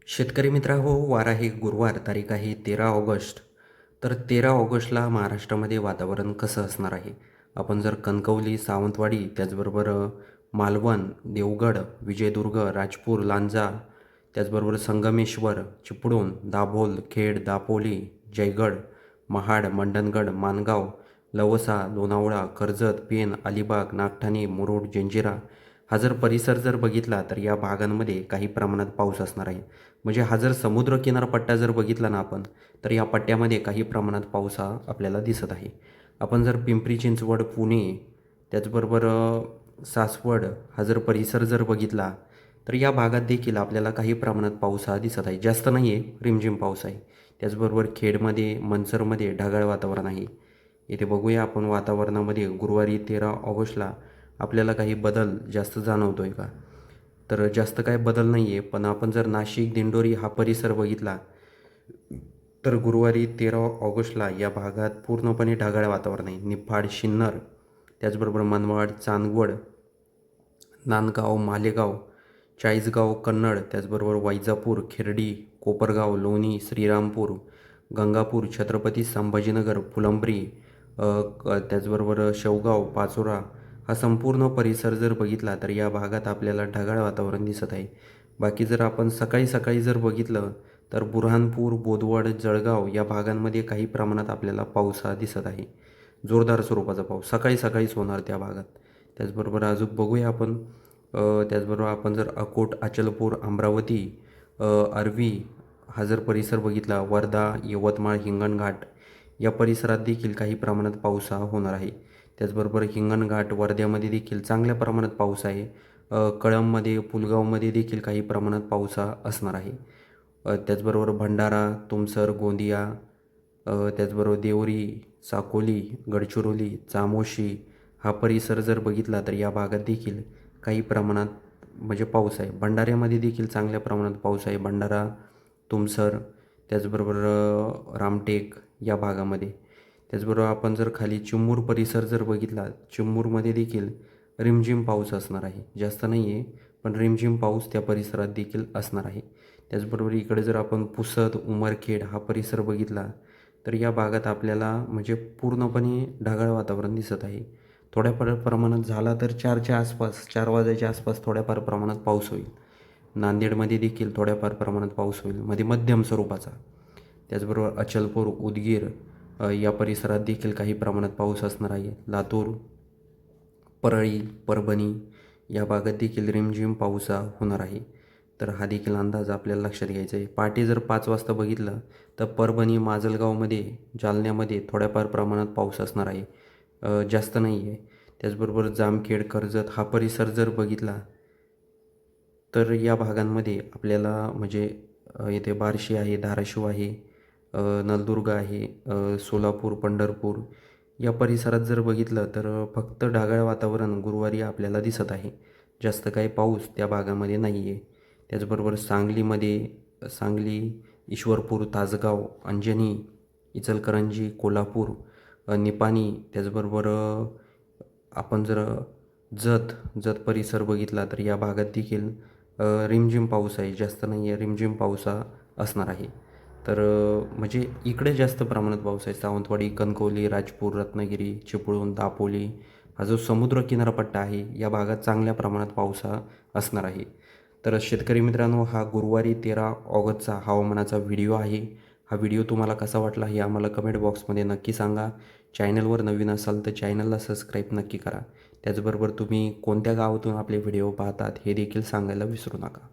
शेतकरी मित्रांनो, वार आहे गुरुवार, तारीख आहे 13 ऑगस्ट. तर 13 ऑगस्टला महाराष्ट्रामध्ये वातावरण कसं असणार आहे? आपण जर कणकवली, सावंतवाडी, त्याचबरोबर मालवण, देवगड, विजयदुर्ग, राजपूर, लांजा, त्याचबरोबर संगमेश्वर, चिपळूण, दाभोळ, खेड, दापोली, जयगड, महाड, मंडणगड, माणगाव, लवसा, लोणावळा, कर्जत, पेण, अलिबाग, नागठाणे, मुरुड, जंजिरा हा जर परिसर जर बघितला तर या भागांमध्ये काही प्रमाणात पाऊस असणार आहे. म्हणजे हा जर समुद्र किनारपट्टा जर बघितला ना आपण, तर या पट्ट्यामध्ये काही प्रमाणात पाऊस हा आपल्याला दिसत आहे. आपण जर पिंपरी चिंचवड, पुणे, त्याचबरोबर सासवड हा जर परिसर जर बघितला, तर या भागात देखील आपल्याला काही प्रमाणात पाऊस हा दिसत आहे. जास्त नाही आहे, रिमझिम पाऊस आहे. त्याचबरोबर खेडमध्ये, मनसरमध्ये ढगाळ वातावरण आहे. इथे बघूया आपण वातावरणामध्ये गुरुवारी 13 ऑगस्टला आपल्याला काही बदल जास्त जाणवतो आहे का? तर जास्त काय बदल नाही आहे. पण आपण जर नाशिक, दिंडोरी हा परिसर बघितला, तर गुरुवारी 13 ऑगस्टला या भागात पूर्णपणे ढगाळ वातावरण आहे. निफाड, सिन्नर, त्याचबरोबर मनमाड, चांदवड, नांदगाव, मालेगाव, चाळीसगाव, कन्नड, त्याचबरोबर वैजापूर, खिर्डी, कोपरगाव, लोणी, श्रीरामपूर, गंगापूर, छत्रपती संभाजीनगर, फुलंब्री, त्याचबरोबर शेवगाव, पाचोरा हा संपूर्ण परिसर जर बघितला तर या भागात आपल्याला ढगाळ वातावरण दिसत आहे. बाकी जर आपण सकाळी सकाळी जर बघितलं तर बुऱ्हाणपूर, बोदवड, जळगाव या भागांमध्ये काही प्रमाणात आपल्याला पाऊस हा दिसत आहे. जोरदार स्वरूपाचा पाऊस सकाळी सकाळीच होणार त्या भागात. त्याचबरोबर अजून बघूया आपण, त्याचबरोबर आपण जर अकोट, अचलपूर, अमरावती, आर्वी हा जर परिसर बघितला, वर्धा, यवतमाळ, हिंगणघाट या परिसरात देखील काही प्रमाणात पाऊस हा होणार आहे. त्याचबरोबर हिंगणघाट, वर्ध्यामध्ये देखील चांगल्या प्रमाणात पाऊस आहे. कळंबमध्ये, पुलगावमध्ये देखील काही प्रमाणात पाऊस हा असणार आहे. त्याचबरोबर भंडारा, तुमसर, गोंदिया, त्याचबरोबर देवरी, साकोली, गडचिरोली, चामोशी हा परिसर जर बघितला तर या भागात देखील काही प्रमाणात म्हणजे पाऊस आहे. भंडाऱ्यामध्ये देखील चांगल्या प्रमाणात पाऊस आहे. भंडारा, तुमसर, त्याचबरोबर रामटेक या भागामध्ये. त्याचबरोबर आपण जर खाली चिमूर परिसर जर बघितला, चिमूरमध्ये देखील रिमझिम पाऊस असणार आहे. जास्त नाही आहे, पण रिमझिम पाऊस त्या परिसरात देखील असणार आहे. त्याचबरोबर इकडे जर आपण पुसद, उमरखेड हा परिसर बघितला, तर या भागात आपल्याला म्हणजे पूर्णपणे ढगाळ वातावरण दिसत आहे. थोड्याफार प्रमाणात झाला तर 4च्या आसपास, 4 वाजायच्या आसपास थोड्याफार प्रमाणात पाऊस होईल. नांदेडमध्ये देखील थोड्याफार प्रमाणात पाऊस होईल, मध्ये मध्यम स्वरूपाचा. त्याचबरोबर अचलपूर, उदगीर या परिसरात देखील काही प्रमाणात पाऊस असणार आहे. लातूर, परळी, परभणी या भागात देखील रिमझिम पाऊस हा होणार आहे. तर हा देखील अंदाज आपल्याला लक्षात घ्यायचा आहे. पहाटे जर 5 वाजता बघितलं तर परभणी, माजलगावमध्ये, जालन्यामध्ये थोड्याफार प्रमाणात पाऊस असणार आहे. जास्त नाही आहे. त्याचबरोबर जामखेड, कर्जत हा परिसर जर बघितला तर या भागांमध्ये आपल्याला म्हणजे येथे बार्शी आहे, धाराशिव आहे, नलदुर्ग आहे, सोलापूर, पंढरपूर या परिसरात जर बघितलं तर फक्त ढगाळ वातावरण गुरुवारी आपल्याला दिसत आहे. जास्त काही पाऊस त्या भागामध्ये नाही आहे. त्याचबरोबर सांगली, ईश्वरपूर, तासगाव, अंजनी, इचलकरंजी, कोल्हापूर, निपाणी, त्याचबरोबर आपण जर जत परिसर बघितला तर या भागात देखील रिमझिम पाऊस आहे. जास्त नाही आहे, रिमझिम पाऊस हा असणार आहे. तर म्हणजे इकडे जास्त प्रमाणात पाऊस आहे. सावंतवाडी, कणकवली, राजपूर, रत्नागिरी, चिपळूण, दापोली हा जो समुद्र किनारपट्टा आहे या भागात चांगल्या प्रमाणात पाऊस हा असणार आहे. तर शेतकरी मित्रांनो, हा गुरुवारी 13 ऑगस्टचा हवामानाचा व्हिडिओ आहे. हा व्हिडिओ तुम्हाला कसा वाटला हे आम्हाला कमेंट बॉक्समध्ये नक्की सांगा. चॅनलवर नवीन असाल तर चॅनलला सबस्क्राईब नक्की करा. त्याचबरोबर तुम्ही कोणत्या गावातून आपले व्हिडिओ पाहतात हे देखील सांगायला विसरू नका.